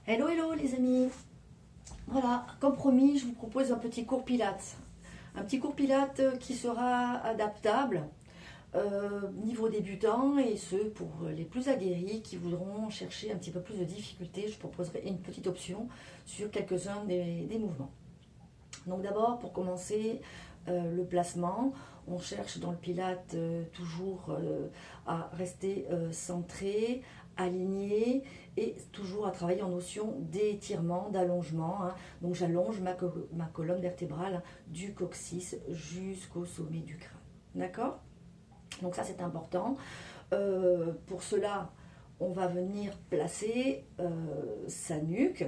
Hello, hello les amis. Voilà, comme promis, je vous propose un petit cours pilates. Un petit cours pilates qui sera adaptable niveau débutant et ce pour les plus aguerris qui voudront chercher un petit peu plus de difficulté. Je proposerai une petite option sur quelques-uns des mouvements. Donc d'abord, pour commencer, le placement, on cherche dans le pilate toujours à rester centré, aligné et toujours à travailler en notion d'étirement, d'allongement, hein. Donc j'allonge ma colonne vertébrale hein, du coccyx jusqu'au sommet du crâne. D'accord? Donc ça c'est important. Pour cela, on va venir placer sa nuque.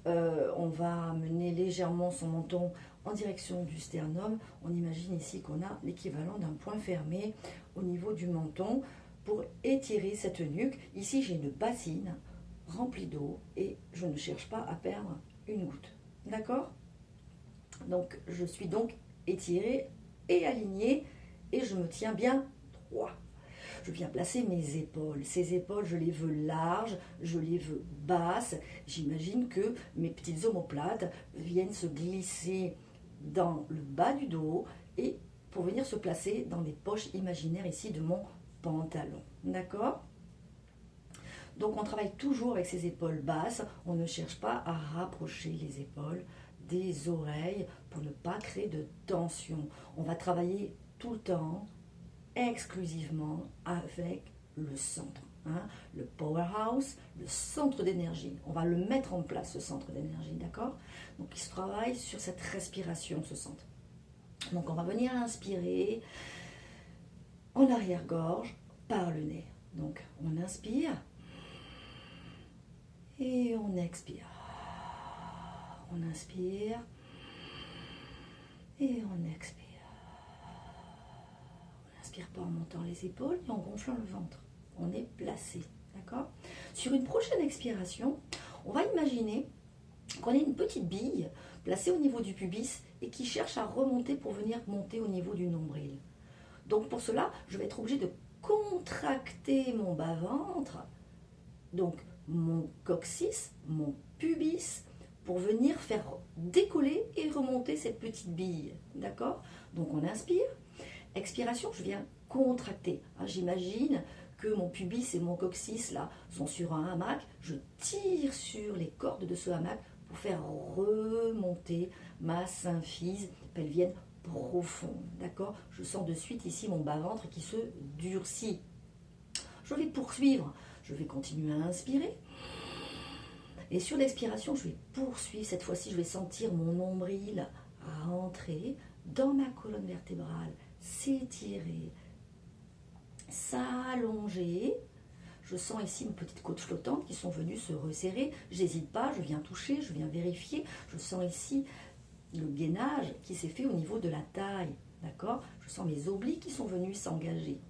On va mener légèrement son menton en direction du sternum. On imagine ici qu'on a l'équivalent d'un point fermé au niveau du menton pour étirer cette nuque. Ici, j'ai une bassine remplie d'eau et je ne cherche pas à perdre une goutte. D'accord? Donc, je suis donc étirée et alignée et je me tiens bien droit. Je viens placer mes épaules. Ces épaules, je les veux larges, je les veux basses. J'imagine que mes petites omoplates viennent se glisser dans le bas du dos et pour venir se placer dans des poches imaginaires ici de mon pantalon. D'accord? Donc on travaille toujours avec ces épaules basses. On ne cherche pas à rapprocher les épaules des oreilles pour ne pas créer de tension. On va travailler tout le temps exclusivement avec le centre, hein, le powerhouse, le centre d'énergie. On va le mettre en place, ce centre d'énergie, d'accord? Donc il se travaille sur cette respiration, ce centre. Donc on va venir inspirer en arrière-gorge par le nez. Donc on inspire et on expire. On inspire et on expire. Inspire pas en montant les épaules et en gonflant le ventre. On est placé, d'accord? Sur une prochaine expiration, on va imaginer qu'on a une petite bille placée au niveau du pubis et qui cherche à remonter pour venir monter au niveau du nombril. Donc pour cela, je vais être obligée de contracter mon bas-ventre, donc mon coccyx, mon pubis, pour venir faire décoller et remonter cette petite bille, d'accord? Donc on inspire. Expiration, je viens contracter. J'imagine que mon pubis et mon coccyx là sont sur un hamac. Je tire sur les cordes de ce hamac pour faire remonter ma symphyse pelvienne profonde. D'accord? Je sens de suite ici mon bas-ventre qui se durcit. Je vais poursuivre. Je vais continuer à inspirer. Et sur l'expiration, je vais poursuivre. Cette fois-ci, je vais sentir mon nombril rentrer dans ma colonne vertébrale, s'étirer, s'allonger. Je sens ici mes petites côtes flottantes qui sont venues se resserrer. J'hésite pas, je viens toucher, je viens vérifier. Je sens ici le gainage qui s'est fait au niveau de la taille. D'accord? Je sens mes obliques qui sont venus s'engager.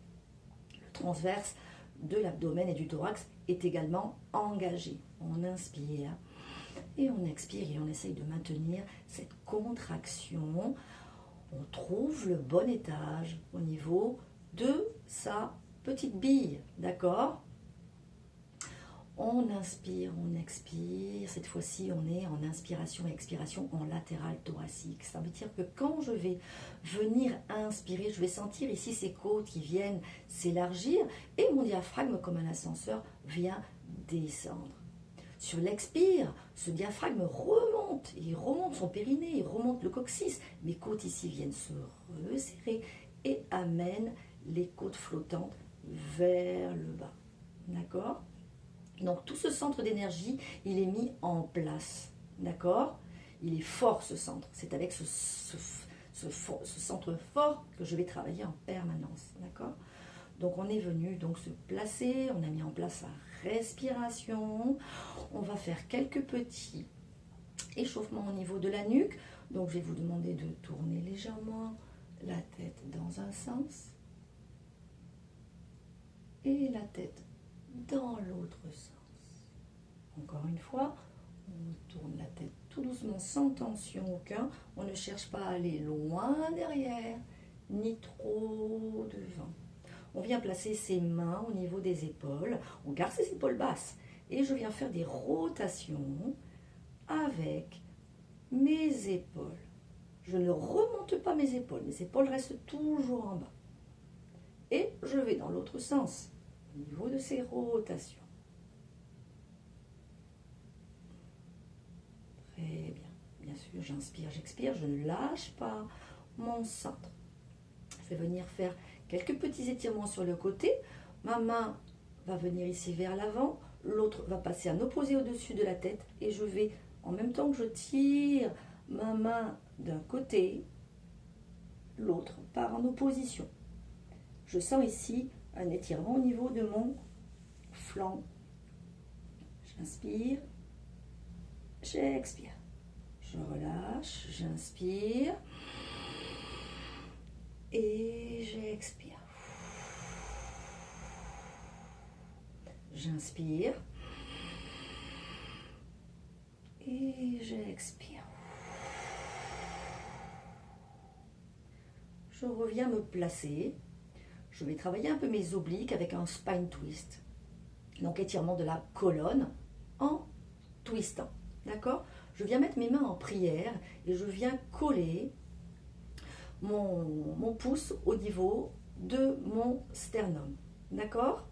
Le transverse de l'abdomen et du thorax est également engagé. On inspire et on expire et on essaye de maintenir cette contraction. On trouve le bon étage au niveau de sa petite bille, d'accord? On inspire, on expire. Cette fois-ci, on est en inspiration et expiration en latéral thoracique. Ça veut dire que quand je vais venir inspirer, je vais sentir ici ces côtes qui viennent s'élargir et mon diaphragme, comme un ascenseur, vient descendre. Sur l'expire, ce diaphragme remonte, il remonte son périnée, il remonte le coccyx. Mes côtes ici viennent se resserrer et amènent les côtes flottantes vers le bas. D'accord? Donc tout ce centre d'énergie, il est mis en place. D'accord? Il est fort ce centre. C'est avec ce centre fort que je vais travailler en permanence. D'accord? Donc on est venu donc se placer, on a mis en place la respiration. On va faire quelques petits échauffements au niveau de la nuque. Donc je vais vous demander de tourner légèrement la tête dans un sens et la tête dans l'autre sens. Encore une fois, on tourne la tête tout doucement sans tension aucun. On ne cherche pas à aller loin derrière ni trop devant. On vient placer ses mains au niveau des épaules. On garde ses épaules basses Et je viens faire des rotations avec mes épaules. Je ne remonte pas mes épaules restent toujours en bas. Et je vais dans l'autre sens, au niveau de ces rotations. Très bien. Bien sûr, j'inspire, j'expire, je ne lâche pas mon centre. Je vais venir faire quelques petits étirements sur le côté. Ma main va venir ici vers l'avant, l'autre va passer en opposé au-dessus de la tête et je vais, en même temps que je tire ma main d'un côté, l'autre part en opposition. Je sens ici un étirement au niveau de mon flanc. J'inspire, j'expire. Je relâche, j'inspire et j'expire. J'inspire et j'expire. Je reviens me placer. Je vais travailler un peu mes obliques avec un spine twist. Donc étirement de la colonne en twistant. D'accord? Je viens mettre mes mains en prière et je viens coller mon pouce au niveau de mon sternum. D'accord?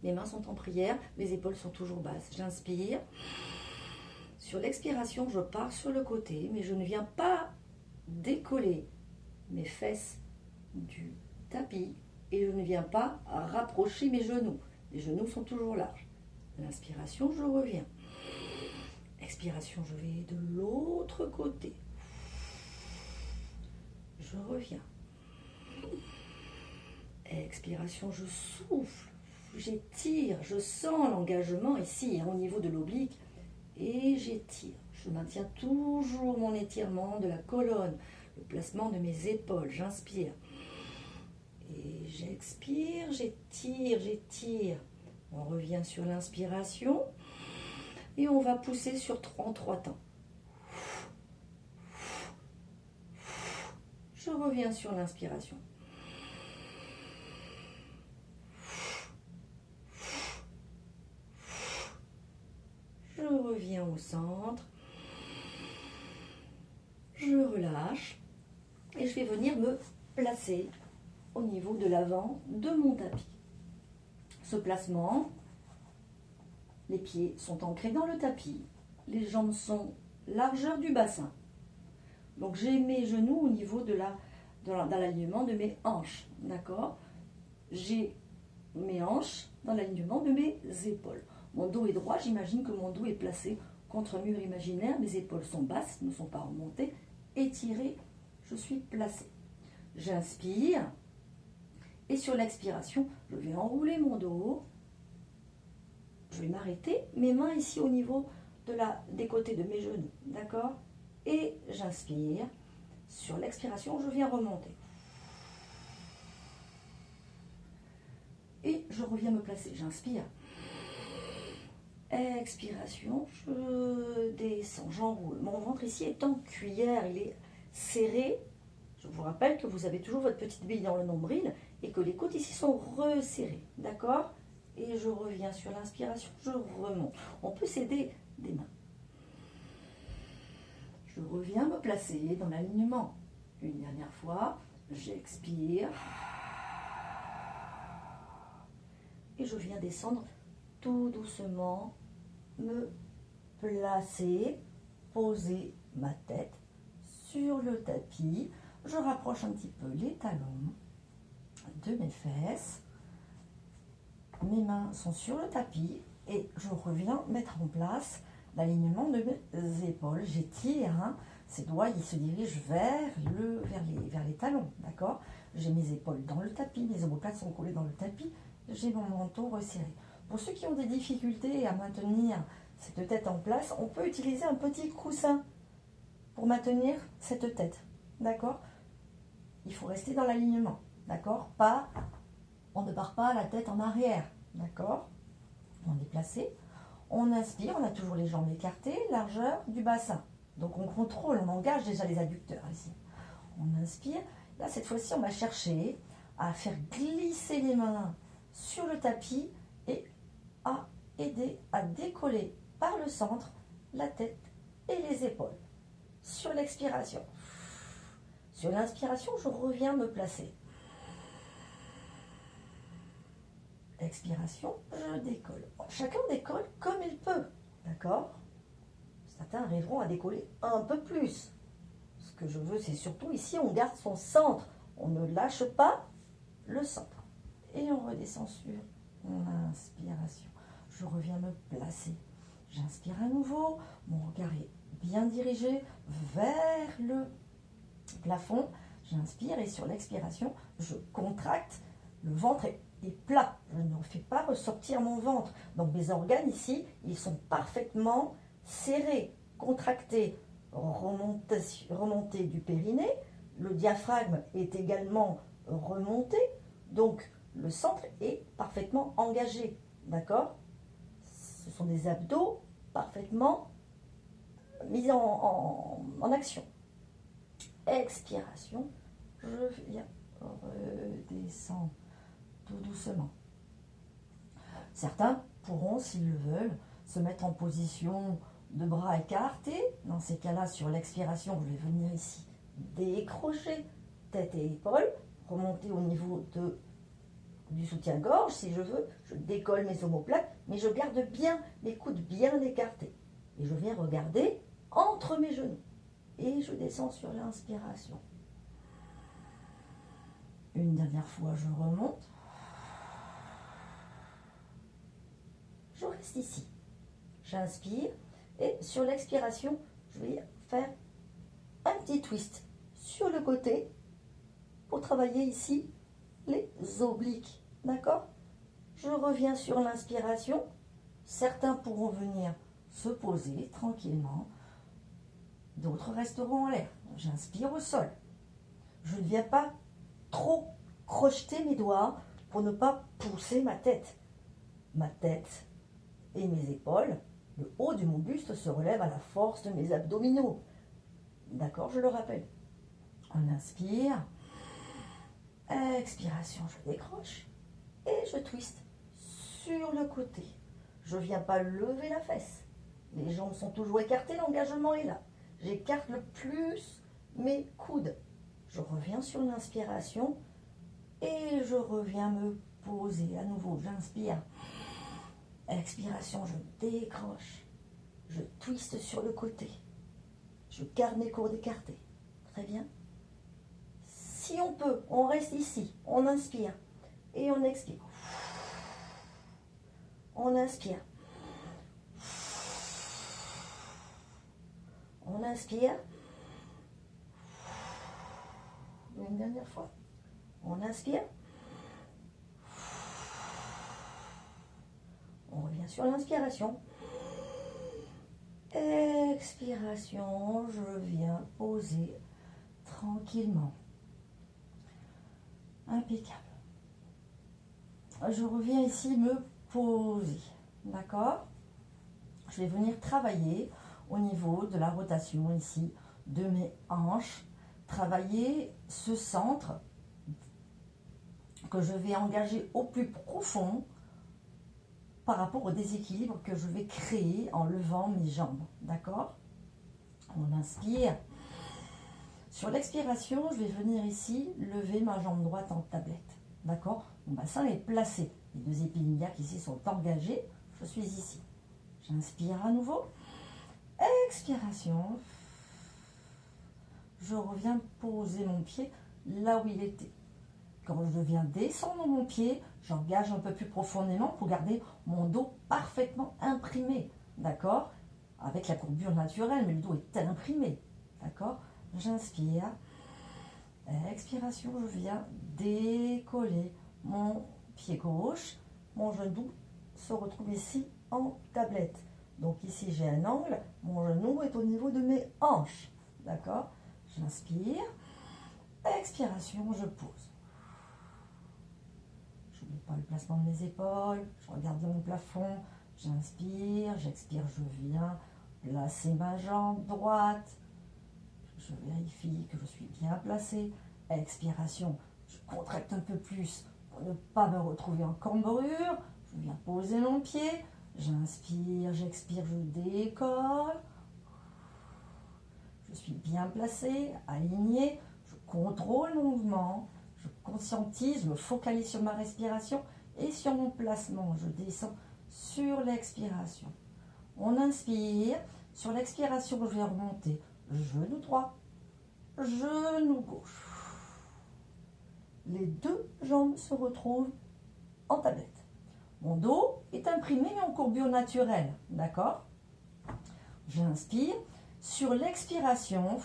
Mes mains sont en prière, mes épaules sont toujours basses. J'inspire. Sur l'expiration, je pars sur le côté, mais je ne viens pas décoller mes fesses du tapis et je ne viens pas rapprocher mes genoux. Les genoux sont toujours larges. L'inspiration, je reviens. Expiration, je vais de l'autre côté. Je reviens. Expiration, je souffle. J'étire, je sens l'engagement ici, au niveau de l'oblique. Et j'étire. Je maintiens toujours mon étirement de la colonne, le placement de mes épaules. J'inspire. Et j'expire, j'étire, j'étire. On revient sur l'inspiration. Et on va pousser en 3 temps. Je reviens sur l'inspiration. Je reviens au centre. Je relâche. Et je vais venir me placer au niveau de l'avant de mon tapis. Ce placement, les pieds sont ancrés dans le tapis. Les jambes sont largeur du bassin. Donc j'ai mes genoux au niveau de l'alignement de mes hanches. D'accord? J'ai mes hanches dans l'alignement de mes épaules. Mon dos est droit, j'imagine que mon dos est placé contre un mur imaginaire. Mes épaules sont basses, ne sont pas remontées. Étirées, je suis placée. J'inspire. Et sur l'expiration, je vais enrouler mon dos. Je vais m'arrêter. Mes mains ici au niveau des côtés de mes genoux. D'accord? Et j'inspire. Sur l'expiration, je viens remonter. Et je reviens me placer. J'inspire. Expiration, je descends, j'enroule. Mon ventre ici est en cuillère, il est serré. Je vous rappelle que vous avez toujours votre petite bille dans le nombril et que les côtes ici sont resserrées. D'accord? Et je reviens sur l'inspiration, je remonte. On peut s'aider des mains. Je reviens me placer dans l'alignement. Une dernière fois, j'expire. Et je viens descendre tout doucement, me placer, poser ma tête sur le tapis. Je rapproche un petit peu les talons de mes fesses. Mes mains sont sur le tapis et je reviens mettre en place l'alignement de mes épaules. J'étire, hein. Ces doigts ils se dirigent vers les talons, d'accord? J'ai mes épaules dans le tapis, mes omoplates sont collées dans le tapis, j'ai mon menton resserré. Pour ceux qui ont des difficultés à maintenir cette tête en place, on peut utiliser un petit coussin pour maintenir cette tête, d'accord? Il faut rester dans l'alignement, d'accord? On ne part pas la tête en arrière, d'accord? On est placé, on inspire, on a toujours les jambes écartées, largeur du bassin. Donc on contrôle, on engage déjà les adducteurs ici. On inspire, là cette fois-ci on va chercher à faire glisser les mains sur le tapis et à aider à décoller par le centre la tête et les épaules. Sur l'expiration. Sur l'inspiration, je reviens me placer. Expiration, je décolle. Chacun décolle comme il peut, d'accord? Certains arriveront à décoller un peu plus. Ce que je veux, c'est surtout ici, on garde son centre. On ne lâche pas le centre. Et on redescend sur l'inspiration. Je reviens me placer. J'inspire à nouveau. Mon regard est bien dirigé vers le plafond. J'inspire et sur l'expiration, je contracte. Le ventre est plat. Je ne fais pas ressortir mon ventre. Donc mes organes ici, ils sont parfaitement serrés, contractés, remontés du périnée. Le diaphragme est également remonté. Donc le centre est parfaitement engagé. D'accord? Ce sont des abdos parfaitement mis en action. Expiration, je viens redescendre tout doucement. Certains pourront, s'ils le veulent, se mettre en position de bras écartés. Dans ces cas-là, sur l'expiration, je vais venir ici décrocher tête et épaules, remonter au niveau du soutien-gorge si je veux. Je décolle mes omoplates, mais je garde bien mes coudes bien écartés. Et je viens regarder entre mes genoux. Et je descends sur l'inspiration. Une dernière fois, je remonte. Je reste ici. J'inspire et sur l'expiration, je vais faire un petit twist sur le côté pour travailler ici les obliques. D'accord? Je reviens sur l'inspiration. Certains pourront venir se poser tranquillement. D'autres resteront en l'air. J'inspire au sol. Je ne viens pas trop crocheter mes doigts pour ne pas pousser ma tête. Ma tête et mes épaules, le haut de mon buste se relève à la force de mes abdominaux. D'accord, je le rappelle. On inspire. Expiration, je décroche. Et je twiste sur le côté. Je ne viens pas lever la fesse. Les jambes sont toujours écartées, l'engagement est là. J'écarte le plus mes coudes. Je reviens sur l'inspiration et je reviens me poser. À nouveau, j'inspire. Expiration, je décroche. Je twiste sur le côté. Je garde mes coudes écartés. Très bien. Si on peut, on reste ici. On inspire et on expire. On inspire. On inspire. Une dernière fois. On inspire. On revient sur l'inspiration. Expiration, je viens poser tranquillement. Impeccable. Je reviens ici me poser. D'accord? Je vais venir travailler au niveau de la rotation ici de mes hanches. Travailler ce centre que je vais engager au plus profond par rapport au déséquilibre que je vais créer en levant mes jambes. D'accord? On inspire. Sur l'expiration, je vais venir ici lever ma jambe droite en tablette. D'accord? Mon bassin est placé. Les deux épines iliaques ici sont engagées. Je suis ici. J'inspire à nouveau. Expiration. Je reviens poser mon pied là où il était. Quand je viens descendre mon pied, j'engage un peu plus profondément pour garder mon dos parfaitement imprimé. D'accord? Avec la courbure naturelle, mais le dos est imprimé. D'accord? J'inspire. Expiration, je viens décoller mon pied gauche. Mon genou se retrouve ici en tablette. Donc ici, j'ai un angle. Mon genou est au niveau de mes hanches. D'accord? J'inspire. Expiration, je pose. Je n'oublie pas le placement de mes épaules. Je regarde mon plafond. J'inspire, j'expire, je viens placer ma jambe droite. Je vérifie que je suis bien placé. Expiration, je contracte un peu plus pour ne pas me retrouver en cambrure. Je viens poser mon pied. J'inspire, j'expire, je décolle. Je suis bien placée, alignée. Je contrôle mon mouvement. Je conscientise, je me focalise sur ma respiration et sur mon placement. Je descends sur l'expiration. On inspire. Sur l'expiration, je vais remonter. Genou droit, genou gauche. Les deux jambes se retrouvent en tablette. Mon dos est imprimé mais en courbure naturelle. D'accord? J'inspire. Sur l'expiration,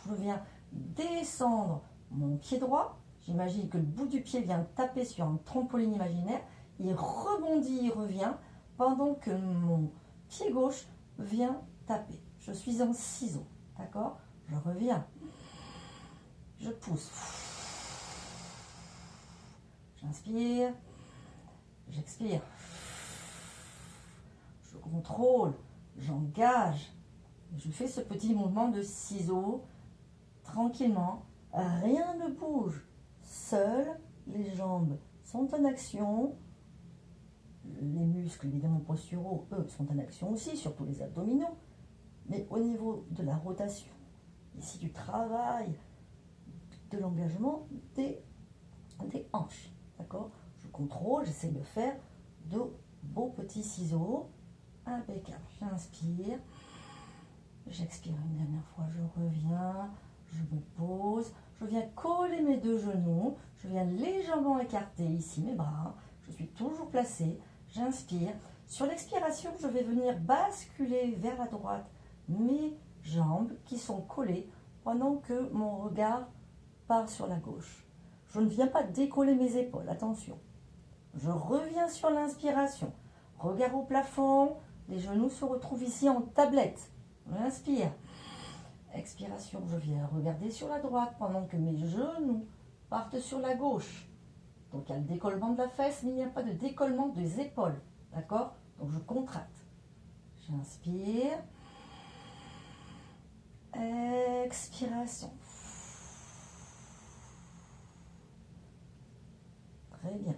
je viens descendre mon pied droit. J'imagine que le bout du pied vient taper sur un trampoline imaginaire. Il rebondit, il revient, pendant que mon pied gauche vient taper. Je suis en ciseaux. D'accord? Je reviens. Je pousse. J'inspire. J'expire. Je contrôle. J'engage. Je fais ce petit mouvement de ciseaux tranquillement. Rien ne bouge. Seules les jambes sont en action. Les muscles, évidemment posturaux, eux, sont en action aussi, surtout les abdominaux. Mais au niveau de la rotation, ici du travail, de l'engagement des hanches. D'accord? Je contrôle, j'essaie de faire de beaux petits ciseaux. Impeccable. J'inspire. J'expire une dernière fois. Je reviens. Je me pose. Je viens coller mes deux genoux. Je viens légèrement écarter ici mes bras. Je suis toujours placée. J'inspire. Sur l'expiration, je vais venir basculer vers la droite mes jambes qui sont collées pendant que mon regard part sur la gauche. Je ne viens pas décoller mes épaules. Attention. Je reviens sur l'inspiration. Regard au plafond. Les genoux se retrouvent ici en tablette. J'inspire. Expiration, je viens regarder sur la droite pendant que mes genoux partent sur la gauche. Donc il y a le décollement de la fesse, mais il n'y a pas de décollement des épaules. D'accord? Donc je contracte. J'inspire. Expiration. Très bien.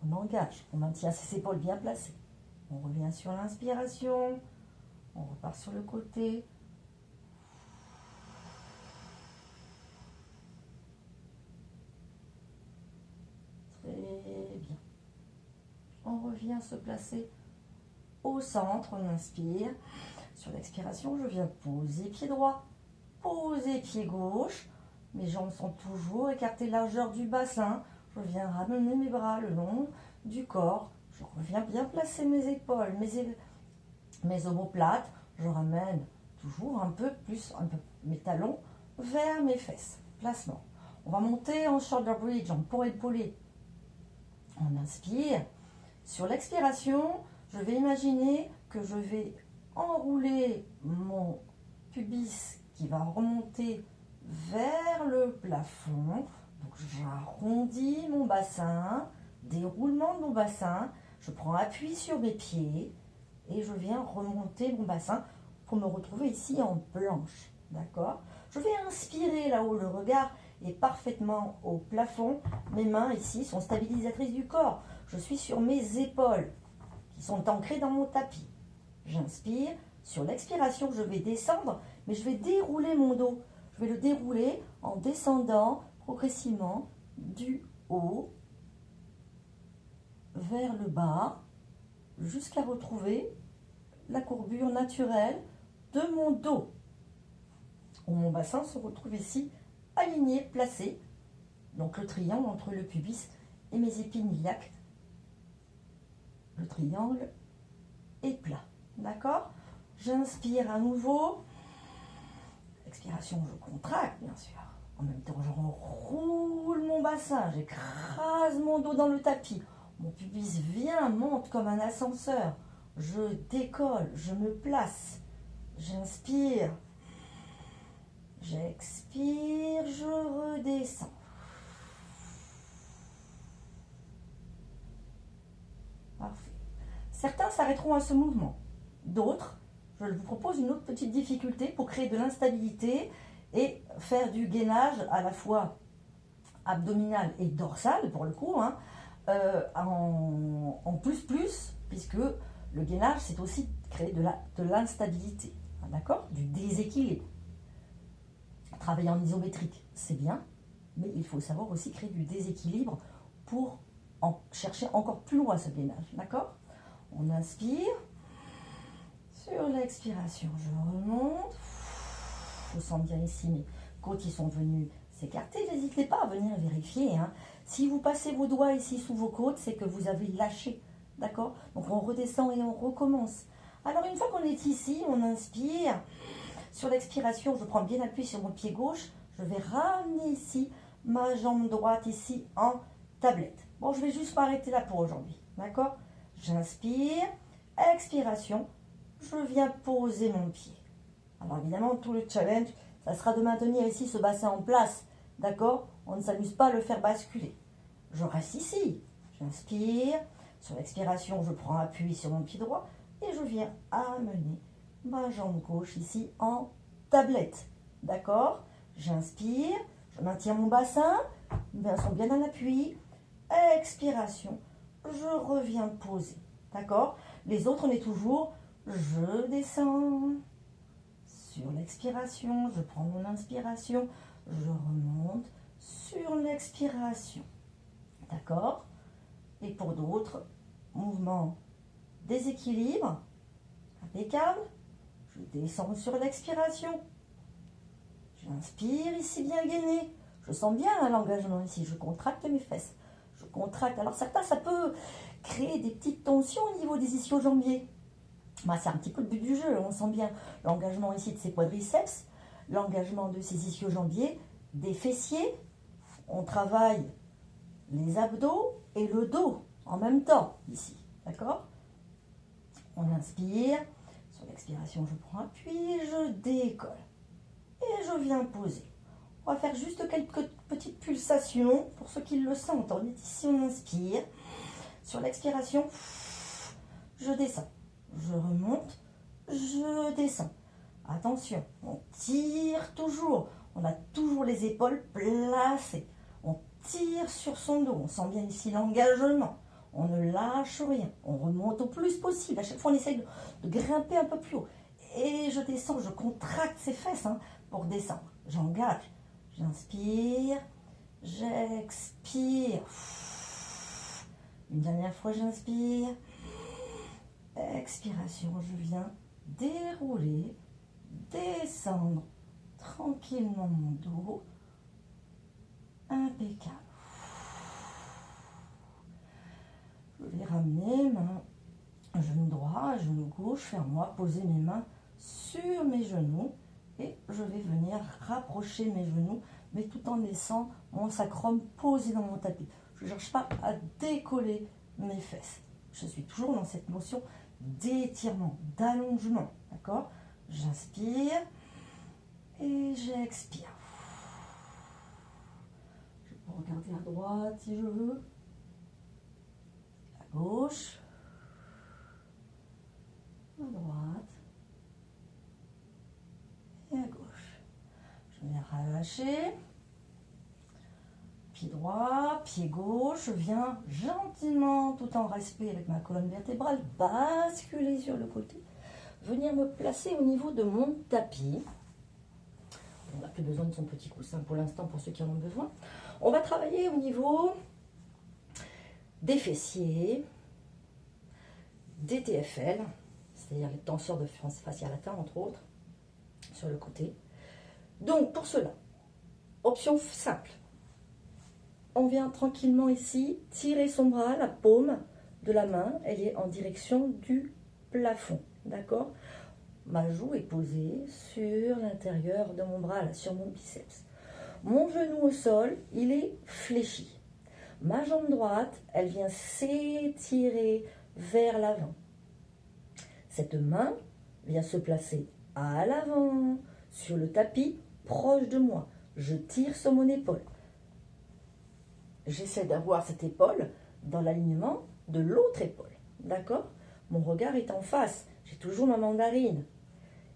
On engage, on maintient ses épaules bien placées. On revient sur l'inspiration. On repart sur le côté. Très bien. On revient se placer au centre. On inspire. Sur l'expiration, je viens poser pied droit, poser pied gauche. Mes jambes sont toujours écartées largeur du bassin. Je viens ramener mes bras le long du corps. Je reviens bien placer mes épaules, mes omoplates. Je ramène toujours un peu plus mes talons vers mes fesses. Placement. On va monter en shoulder bridge, en pont épaulé. On inspire. Sur l'expiration, je vais imaginer que je vais enrouler mon pubis qui va remonter vers le plafond. Donc j'arrondis mon bassin, déroulement de mon bassin, je prends appui sur mes pieds et je viens remonter mon bassin pour me retrouver ici en planche. D'accord? Je vais inspirer là-haut, le regard est parfaitement au plafond. Mes mains ici sont stabilisatrices du corps. Je suis sur mes épaules qui sont ancrées dans mon tapis. J'inspire. Sur l'expiration, je vais descendre, mais je vais dérouler mon dos. Je vais le dérouler en descendant progressivement du haut vers le bas jusqu'à retrouver la courbure naturelle de mon dos. Mon bassin se retrouve ici aligné, placé. Donc le triangle entre le pubis et mes épines iliaques. Le triangle est plat. D'accord? J'inspire à nouveau. Expiration, je contracte, bien sûr. En même temps, je roule mon bassin. J'écrase mon dos dans le tapis. Mon pubis vient, monte comme un ascenseur. Je décolle, je me place. J'inspire. J'expire, je redescends. Parfait. Certains s'arrêteront à ce mouvement. D'autres, je vous propose une autre petite difficulté pour créer de l'instabilité et faire du gainage à la fois abdominal et dorsal, pour le coup, hein, en plus, puisque Le gainage, c'est aussi créer de l'instabilité, d'accord? Du déséquilibre. Travailler en isométrique, c'est bien, mais il faut savoir aussi créer du déséquilibre pour en chercher encore plus loin ce gainage, d'accord? On inspire. Sur l'expiration, je remonte. Je sens bien ici mes côtes qui sont venues s'écarter. N'hésitez pas à venir vérifier. Hein. Si vous passez vos doigts ici sous vos côtes, c'est que vous avez lâché. D'accord? Donc on redescend et on recommence. Alors une fois qu'on est ici, on inspire. Sur l'expiration, je prends bien appui sur mon pied gauche. Je vais ramener ici ma jambe droite ici en tablette. Bon, je vais juste m'arrêter là pour aujourd'hui. D'accord? J'inspire. Expiration. Je viens poser mon pied. Alors évidemment, tout le challenge, ça sera de maintenir ici ce bassin en place. D'accord? On ne s'amuse pas à le faire basculer. Je reste ici. J'inspire. Sur l'expiration, je prends appui sur mon pied droit et je viens amener ma jambe gauche ici en tablette. D'accord? J'inspire. Je maintiens mon bassin. Mes mains sont bien à l'appui. Expiration. Je reviens poser. D'accord? Les autres, on est toujours... Je descends. Sur l'expiration, je prends mon inspiration. Je remonte sur l'expiration. D'accord? Et pour d'autres, mouvement déséquilibre. Impeccable. Je descends sur l'expiration. J'inspire ici bien gainé. Je sens bien l'engagement ici. Je contracte mes fesses. Je contracte. Alors certains, ça peut créer des petites tensions au niveau des ischio-jambiers. Bah, c'est un petit peu le but du jeu. On sent bien l'engagement ici de ses quadriceps, l'engagement de ses ischio-jambiers, des fessiers. On travaille les abdos et le dos en même temps ici. D'accord? On inspire. Sur l'expiration, je prends appui, je décolle. Et je viens poser. On va faire juste quelques petites pulsations pour ceux qui le sentent. On est ici, on inspire. Sur l'expiration, je descends. Je remonte, je descends. Attention, on tire toujours. On a toujours les épaules placées. On tire sur son dos. On sent bien ici l'engagement. On ne lâche rien. On remonte au plus possible. À chaque fois, on essaye de grimper un peu plus haut. Et je descends, je contracte ses fesses pour descendre. J'engage. J'inspire. J'expire. Une dernière fois, j'inspire. Expiration, je viens dérouler, descendre tranquillement mon dos. Impeccable. Je vais ramener main, genou droit, genou gauche, faire moi, poser mes mains sur mes genoux et je vais venir rapprocher mes genoux, mais tout en laissant mon sacrum posé dans mon tapis. Je ne cherche pas à décoller mes fesses. Je suis toujours dans cette notion d'étirement, d'allongement, d'accord? J'inspire et j'expire. Je peux regarder à droite si je veux, à gauche, à droite et à gauche. Je viens relâcher. Pied droit, pied gauche, je viens gentiment, tout en respect avec ma colonne vertébrale, basculer sur le côté, venir me placer au niveau de mon tapis. On n'a plus besoin de son petit coussin pour l'instant, pour ceux qui en ont besoin. On va travailler au niveau des fessiers, des TFL, c'est-à-dire les tenseurs de fascia latin, entre autres, sur le côté. Donc, pour cela, option simple. On vient tranquillement ici, tirer son bras, la paume de la main, elle est en direction du plafond, d'accord? Ma joue est posée sur l'intérieur de mon bras, là, sur mon biceps. Mon genou au sol, il est fléchi. Ma jambe droite, elle vient s'étirer vers l'avant. Cette main vient se placer à l'avant, sur le tapis, proche de moi. Je tire sur mon épaule. J'essaie d'avoir cette épaule dans l'alignement de l'autre épaule. D'accord? Mon regard est en face. J'ai toujours ma mandarine.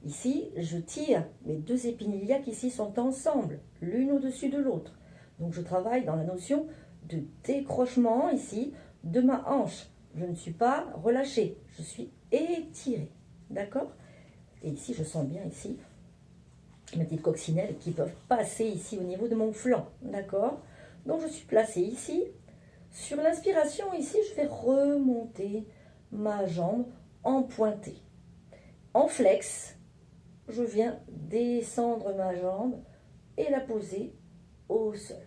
Ici, je tire. Mes deux épines iliaques ici sont ensemble, l'une au-dessus de l'autre. Donc, je travaille dans la notion de décrochement ici de ma hanche. Je ne suis pas relâchée. Je suis étirer. D'accord? Et ici, je sens bien ici mes petites coccinelles qui peuvent passer ici au niveau de mon flanc. D'accord? Donc, je suis placée ici. Sur l'inspiration, ici, je vais remonter ma jambe en pointé. En flex, je viens descendre ma jambe et la poser au sol.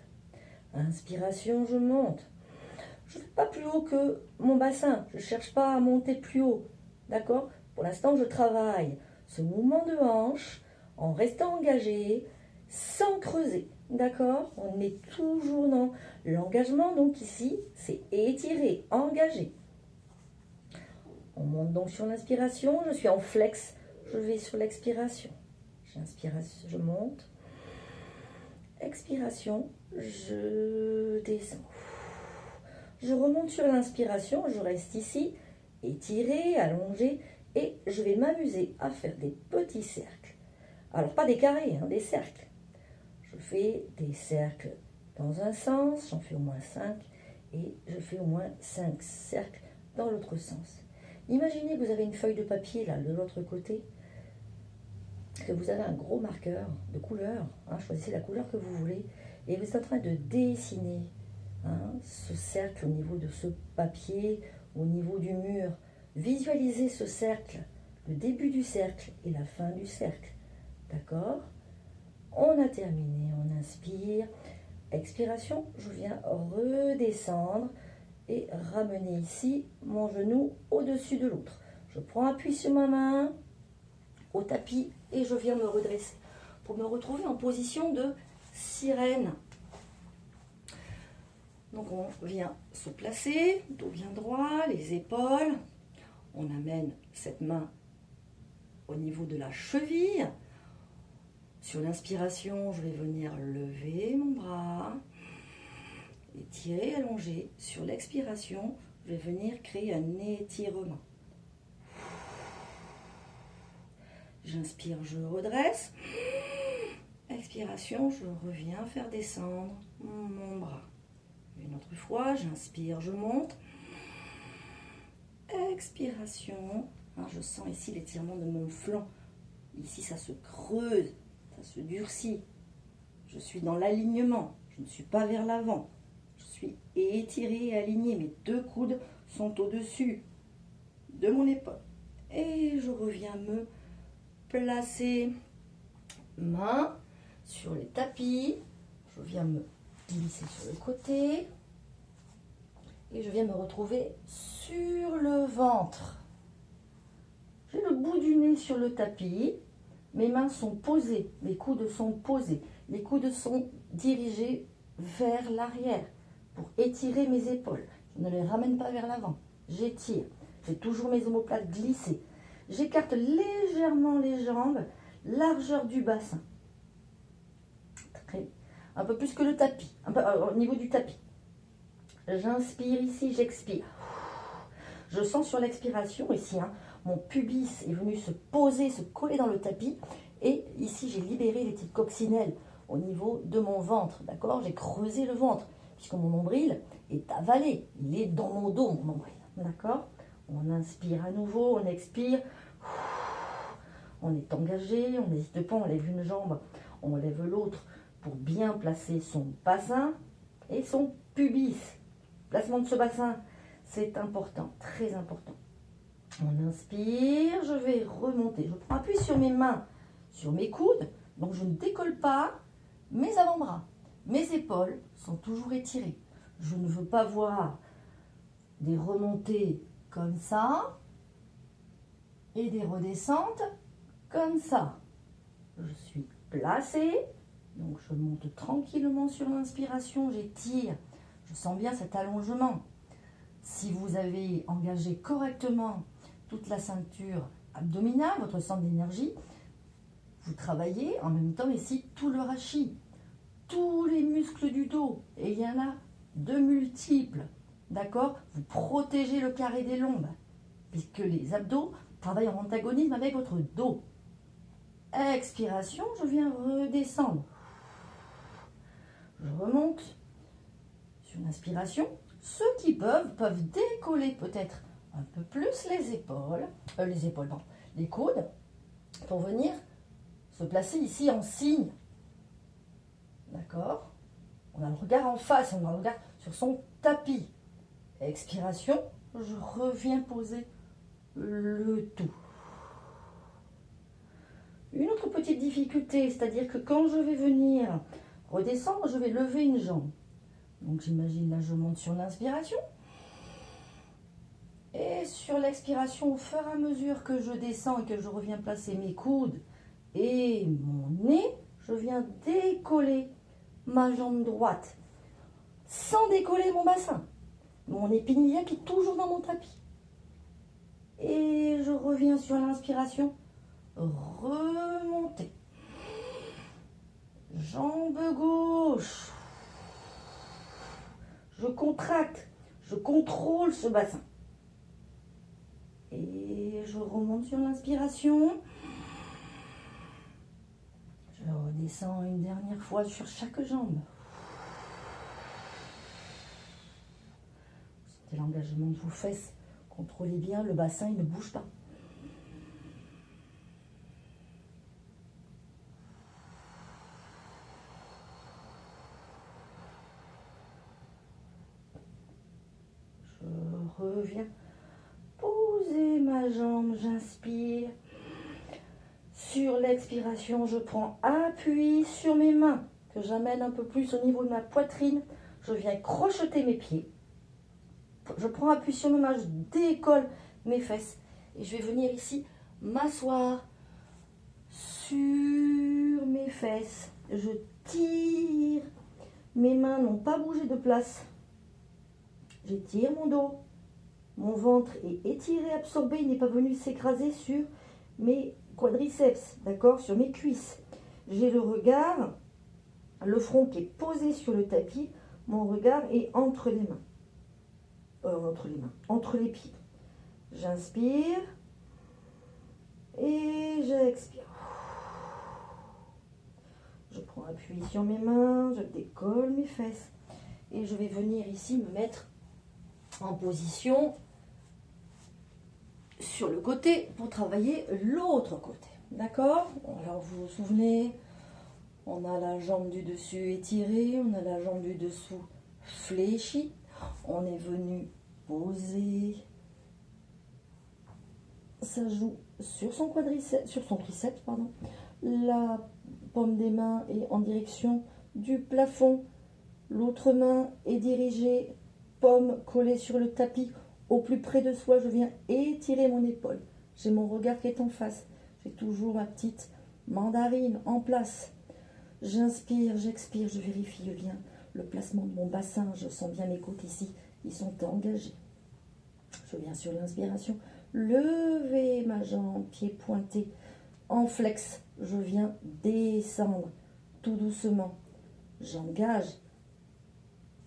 Inspiration, je monte. Je ne vais pas plus haut que mon bassin. Je ne cherche pas à monter plus haut. D'accord? Pour l'instant, je travaille ce mouvement de hanche en restant engagé, sans creuser. D'accord? On est toujours dans l'engagement. Donc ici, c'est étirer, engager. On monte donc sur l'inspiration. Je suis en flex. Je vais sur l'expiration. J'inspire, je monte. Expiration, je descends. Je remonte sur l'inspiration, je reste ici, étiré, allongé, et je vais m'amuser à faire des petits cercles. Alors, pas des carrés, hein, des cercles. Je fais des cercles dans un sens, j'en fais au moins 5, et je fais au moins 5 cercles dans l'autre sens. Imaginez que vous avez une feuille de papier, là, de l'autre côté, que vous avez un gros marqueur de couleur, hein, choisissez la couleur que vous voulez, et vous êtes en train de dessiner ce cercle au niveau de ce papier, au niveau du mur. Visualisez ce cercle, le début du cercle et la fin du cercle. D'accord? On a terminé, on inspire. Expiration, je viens redescendre et ramener ici mon genou au-dessus de l'autre. Je prends appui sur ma main au tapis et je viens me redresser pour me retrouver en position de sirène. Donc on vient se placer, dos bien droit, les épaules. On amène cette main au niveau de la cheville. Sur l'inspiration, je vais venir lever mon bras, étirer, allonger. Sur l'expiration, je vais venir créer un étirement. J'inspire, je redresse. Expiration, je reviens faire descendre mon bras. Une autre fois, j'inspire, je monte. Expiration. Alors, je sens ici l'étirement de mon flanc. Ici, ça se creuse, ça se durcit. Je suis dans l'alignement. Je ne suis pas vers l'avant. Je suis étirée et alignée. Mes deux coudes sont au-dessus de mon épaule. Et je reviens me placer. Main sur les tapis. Je viens me glisser sur le côté. Et je viens me retrouver sur le ventre. J'ai le bout du nez sur le tapis. Mes mains sont posées, mes coudes sont posés. Les coudes sont dirigés vers l'arrière pour étirer mes épaules. Je ne les ramène pas vers l'avant. J'étire. J'ai toujours mes omoplates glissées. J'écarte légèrement les jambes, largeur du bassin. Un peu plus que le tapis, un peu au niveau du tapis. J'inspire ici, j'expire. Je sens sur l'expiration ici, mon pubis est venu se poser, se coller dans le tapis. Et ici, j'ai libéré les petites coccinelles au niveau de mon ventre. D'accord? J'ai creusé le ventre, puisque mon nombril est avalé. Il est dans mon dos, mon nombril. D'accord? On inspire à nouveau, on expire. On est engagé, on n'hésite pas, on lève une jambe, on lève l'autre pour bien placer son bassin et son pubis. Placement de ce bassin, c'est important, très important. On inspire, je vais remonter. Je prends appui sur mes mains, sur mes coudes. Donc je ne décolle pas mes avant-bras. Mes épaules sont toujours étirées. Je ne veux pas voir des remontées comme ça et des redescentes comme ça. Je suis placée. Donc je monte tranquillement sur l'inspiration, j'étire. Je sens bien cet allongement. Si vous avez engagé correctement toute la ceinture abdominale, votre centre d'énergie, vous travaillez en même temps ici tout le rachis, tous les muscles du dos. Et il y en a de multiples. D'accord? Vous protégez le carré des lombes, puisque les abdos travaillent en antagonisme avec votre dos. Expiration, je viens redescendre. Je remonte sur l'inspiration. Ceux qui peuvent décoller peut-être un peu plus les épaules, pardon, les coudes, pour venir se placer ici en cygne. D'accord? On a le regard en face, on a le regard sur son tapis. Expiration, je reviens poser le tout. Une autre petite difficulté, c'est-à-dire que quand je vais venir redescendre, je vais lever une jambe. Donc j'imagine là, je monte sur l'inspiration. Et sur l'expiration, au fur et à mesure que je descends et que je reviens placer mes coudes et mon nez, je viens décoller ma jambe droite sans décoller mon bassin. Mon épingle qui est toujours dans mon tapis. Et je reviens sur l'inspiration, remonter. Jambe gauche. Je contracte, je contrôle ce bassin. Et je remonte sur l'inspiration. Je redescends une dernière fois sur chaque jambe. C'était l'engagement de vos fesses. Contrôlez bien, le bassin il ne bouge pas. Je reviens. Poser ma jambe, j'inspire. Sur l'expiration, je prends appui sur mes mains, que j'amène un peu plus au niveau de ma poitrine. Je viens crocheter mes pieds. Je prends appui sur mes mains, je décolle mes fesses. Et je vais venir ici m'asseoir sur mes fesses. Je tire. Mes mains n'ont pas bougé de place. J'étire mon dos. Mon ventre est étiré, absorbé. Il n'est pas venu s'écraser sur mes quadriceps, d'accord, sur mes cuisses. J'ai le regard, le front qui est posé sur le tapis. Mon regard est entre les mains. Entre les pieds. J'inspire et j'expire. Je prends appui sur mes mains, je décolle mes fesses et je vais venir ici me mettre en position sur le côté pour travailler l'autre côté. D'accord? Alors vous vous souvenez, on a la jambe du dessus étirée, on a la jambe du dessous fléchie. On est venu poser sa joue sur son quadriceps, sur son triceps, pardon. La paume des mains est en direction du plafond. L'autre main est dirigée, paume collée sur le tapis. Au plus près de soi, je viens étirer mon épaule. J'ai mon regard qui est en face. J'ai toujours ma petite mandarine en place. J'inspire, j'expire, je vérifie bien le placement de mon bassin. Je sens bien mes côtes ici, ils sont engagés. Je viens sur l'inspiration, lever ma jambe, pied pointé, en flex. Je viens descendre tout doucement. J'engage,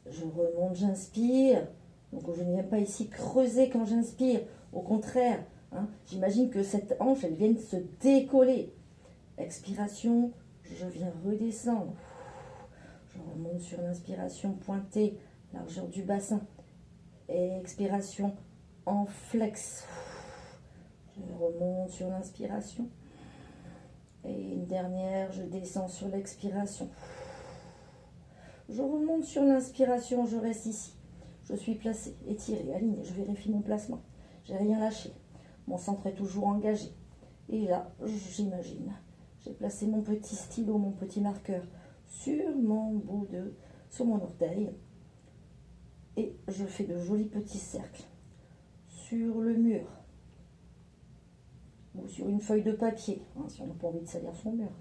je remonte, j'inspire. Donc je ne viens pas ici creuser quand j'inspire. Au contraire, hein, j'imagine que cette hanche, elle vient de se décoller. Expiration, je viens redescendre. Je remonte sur l'inspiration pointée, largeur du bassin. Expiration en flex. Je remonte sur l'inspiration. Et une dernière, je descends sur l'expiration. Je remonte sur l'inspiration, je reste ici. Je suis placée, étirée, alignée. Je vérifie mon placement. J'ai rien lâché. Mon centre est toujours engagé. Et là, j'imagine, j'ai placé mon petit stylo, mon petit marqueur sur mon sur mon orteil. Et je fais de jolis petits cercles sur le mur ou sur une feuille de papier, hein, si on n'a pas envie de salir son mur.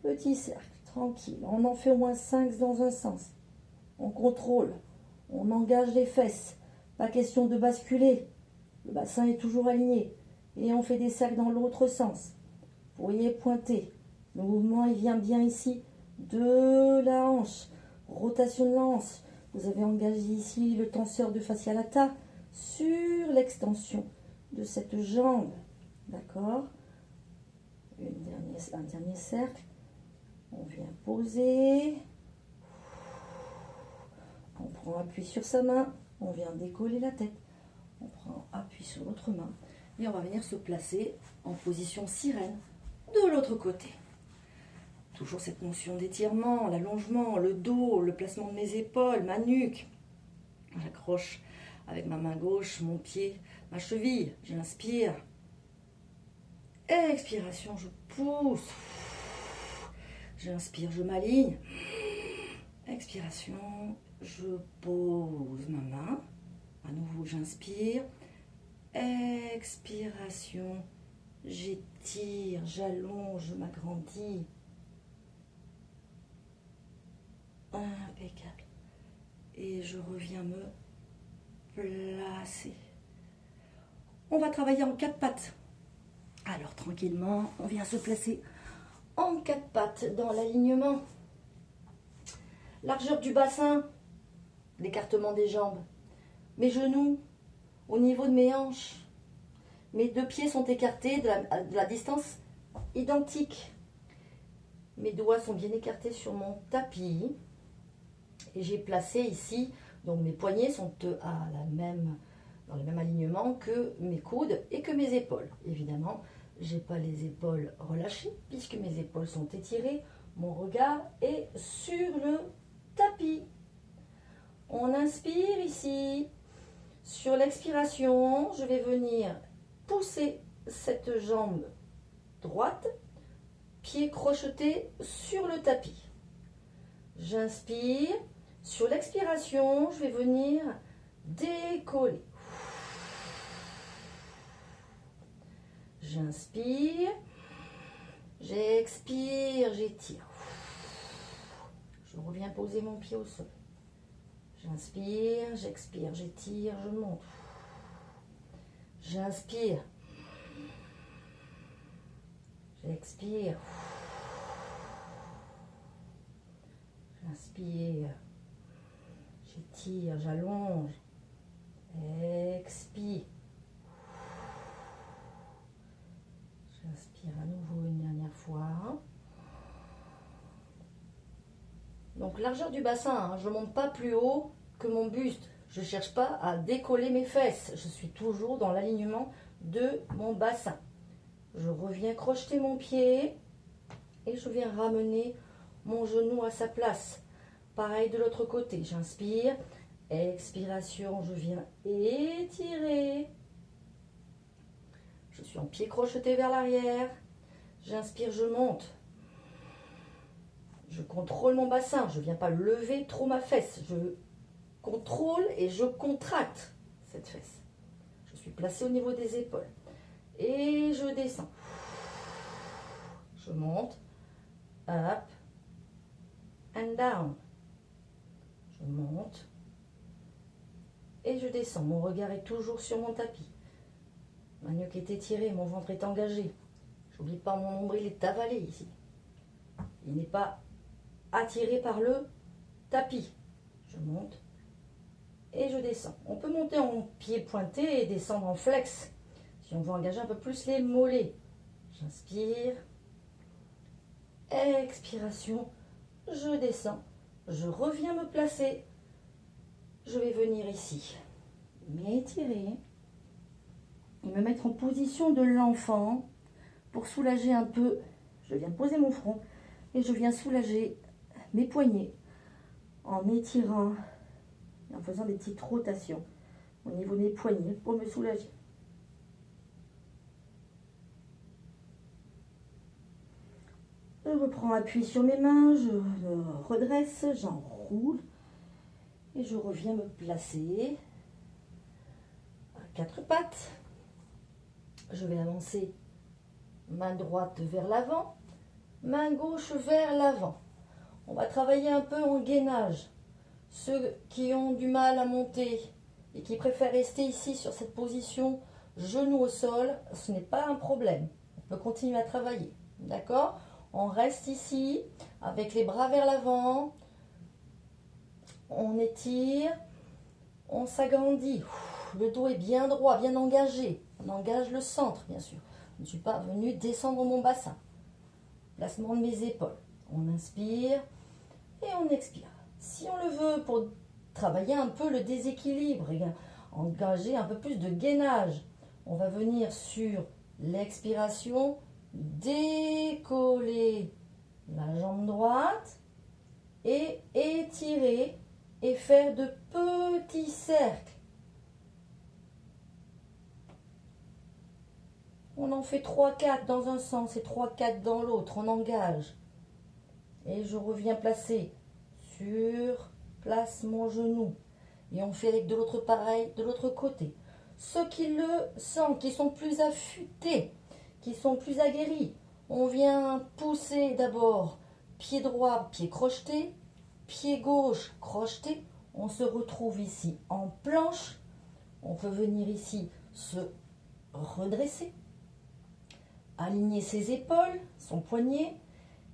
Petit cercle, tranquille. On en fait au moins 5 dans un sens. On contrôle, on engage les fesses. Pas question de basculer. Le bassin est toujours aligné. Et on fait des cercles dans l'autre sens. Vous voyez, pointer. Le mouvement, il vient bien ici de la hanche. Rotation de la hanche. Vous avez engagé ici le tenseur de fascia lata sur l'extension de cette jambe. D'accord? Un dernier cercle. On vient poser. On prend appui sur sa main. On vient décoller la tête. On prend appui sur l'autre main et on va venir se placer en position sirène de l'autre côté. Toujours cette notion d'étirement, l'allongement, le dos, le placement de mes épaules, ma nuque. J'accroche avec ma main gauche mon pied, ma cheville. J'inspire. Expiration, je pousse. J'inspire, je m'aligne. Expiration, je pose ma main. À nouveau, j'inspire. Expiration, j'étire, j'allonge, je m'agrandis. Impeccable. Et je reviens me placer. On va travailler en 4 pattes. Alors tranquillement, on vient se placer en 4 pattes dans l'alignement. Largeur du bassin, l'écartement des jambes. Mes genoux au niveau de mes hanches. Mes 2 pieds sont écartés de la distance identique. Mes doigts sont bien écartés sur mon tapis. Et j'ai placé ici, donc mes poignets sont dans le même alignement que mes coudes et que mes épaules. Évidemment, je n'ai pas les épaules relâchées puisque mes épaules sont étirées. Mon regard est sur le tapis. On inspire ici. Sur l'expiration, je vais venir pousser cette jambe droite, pied crocheté sur le tapis. J'inspire. Sur l'expiration, je vais venir décoller. J'inspire. J'expire, j'étire. Je reviens poser mon pied au sol. J'inspire, j'expire, j'étire, je monte. J'inspire. J'expire. J'inspire. J'étire, j'allonge. Expire. J'inspire à nouveau une dernière fois. Donc largeur du bassin, hein, je ne monte pas plus haut que mon buste. Je ne cherche pas à décoller mes fesses. Je suis toujours dans l'alignement de mon bassin. Je reviens crocheter mon pied et je viens ramener mon genou à sa place. Pareil de l'autre côté. J'inspire. Expiration, je viens étirer. Je suis en pied crocheté vers l'arrière. J'inspire, je monte. Je contrôle mon bassin. Je ne viens pas lever trop ma fesse. Je contrôle et je contracte cette fesse. Je suis placée au niveau des épaules. Et je descends. Je monte. Up. And down. Je monte. Et je descends. Mon regard est toujours sur mon tapis. Ma nuque est étirée. Mon ventre est engagé. J'oublie pas, mon nombril est avalé ici. Il n'est pas attiré par le tapis. Je monte et je descends. On peut monter en pied pointé et descendre en flex si on veut engager un peu plus les mollets. J'inspire. Expiration. Je descends. Je reviens me placer. Je vais venir ici. M'étirer. Et me mettre en position de l'enfant pour soulager un peu. Je viens poser mon front et je viens soulager mes poignets en étirant et en faisant des petites rotations au niveau des poignets pour me soulager. Je reprends appui sur mes mains, je me redresse, j'enroule et je reviens me placer à 4 pattes. Je vais avancer main droite vers l'avant, main gauche vers l'avant. On va travailler un peu en gainage. Ceux qui ont du mal à monter et qui préfèrent rester ici sur cette position, genou au sol, ce n'est pas un problème. On peut continuer à travailler. D'accord ? On reste ici avec les bras vers l'avant. On étire. On s'agrandit. Le dos est bien droit, bien engagé. On engage le centre, bien sûr. Je ne suis pas venue descendre mon bassin. Placement de mes épaules. On inspire et on expire. Si on le veut pour travailler un peu le déséquilibre, engager un peu plus de gainage. On va venir sur l'expiration, décoller la jambe droite et étirer et faire de petits cercles. On en fait 3-4 dans un sens et 3-4 dans l'autre. On engage. Et je reviens placer place mon genou. Et on fait avec de l'autre pareil, de l'autre côté. Ceux qui le sentent, qui sont plus affûtés, qui sont plus aguerris, on vient pousser d'abord pied droit, pied crocheté, pied gauche, crocheté. On se retrouve ici en planche. On peut venir ici se redresser, aligner ses épaules, son poignet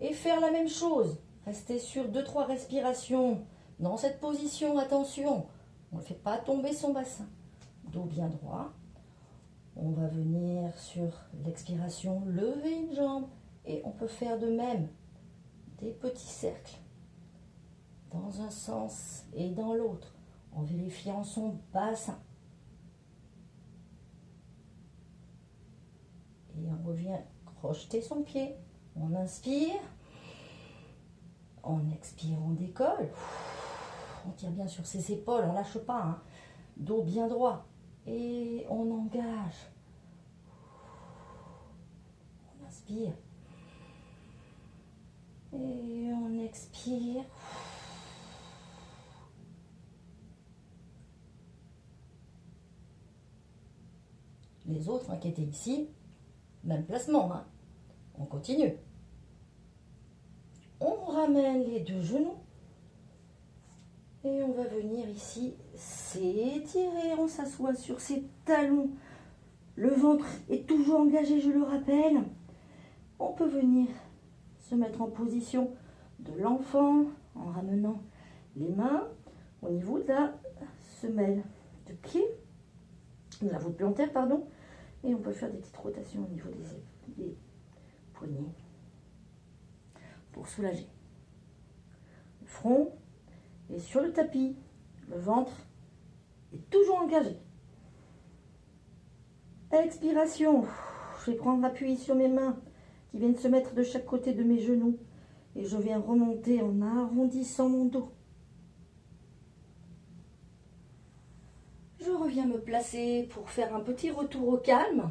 et faire la même chose. Rester sur 2-3 respirations dans cette position. Attention, on ne fait pas tomber son bassin. Dos bien droit. On va venir sur l'expiration, lever une jambe et on peut faire de même des petits cercles dans un sens et dans l'autre en vérifiant son bassin. Et on revient crocheter son pied. On inspire. On expire, on décolle. On tire bien sur ses épaules, on ne lâche pas. Hein. Dos bien droit. Et on engage. On inspire. Et on expire. Les autres qui étaient ici, même placement. Hein. On continue. On ramène les deux genoux. Et on va venir ici s'étirer. On s'assoit sur ses talons. Le ventre est toujours engagé, je le rappelle. On peut venir se mettre en position de l'enfant en ramenant les mains au niveau de la semelle de pied, de la voûte plantaire, pardon. Et on peut faire des petites rotations au niveau des poignets pour soulager. Le front est sur le tapis, le ventre est toujours engagé. Expiration, je vais prendre appui sur mes mains qui viennent se mettre de chaque côté de mes genoux et je viens remonter en arrondissant mon dos. Je reviens me placer pour faire un petit retour au calme.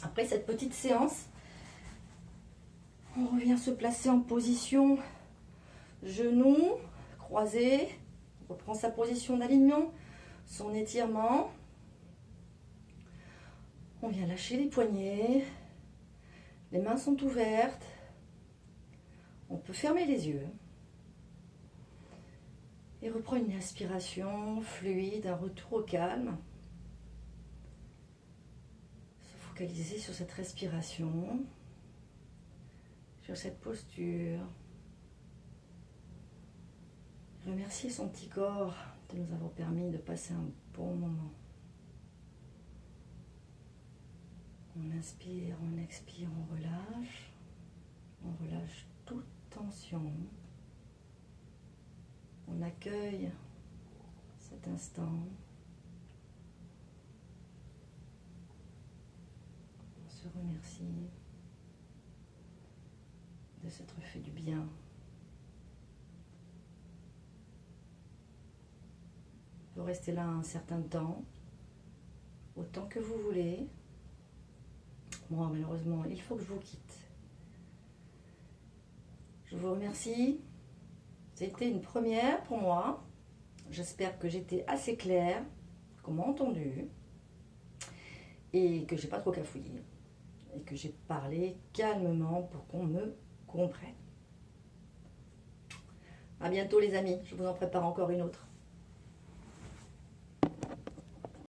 Après cette petite séance, on revient se placer en position genoux croisés. On reprend sa position d'alignement, son étirement. On vient lâcher les poignets. Les mains sont ouvertes. On peut fermer les yeux. Et reprendre une inspiration fluide, un retour au calme. Se focaliser sur cette respiration, sur cette posture. Remercier son petit corps de nous avoir permis de passer un bon moment. On inspire, on expire, on relâche. On relâche toute tension. On accueille cet instant. On se remercie de s'être fait du bien. On peut rester là un certain temps, autant que vous voulez. Moi, malheureusement, il faut que je vous quitte. Je vous remercie. C'était une première pour moi. J'espère que j'étais assez claire, qu'on m'a entendu et que j'ai pas trop cafouillé et que j'ai parlé calmement pour qu'on me comprenne. À bientôt les amis, je vous en prépare encore une autre.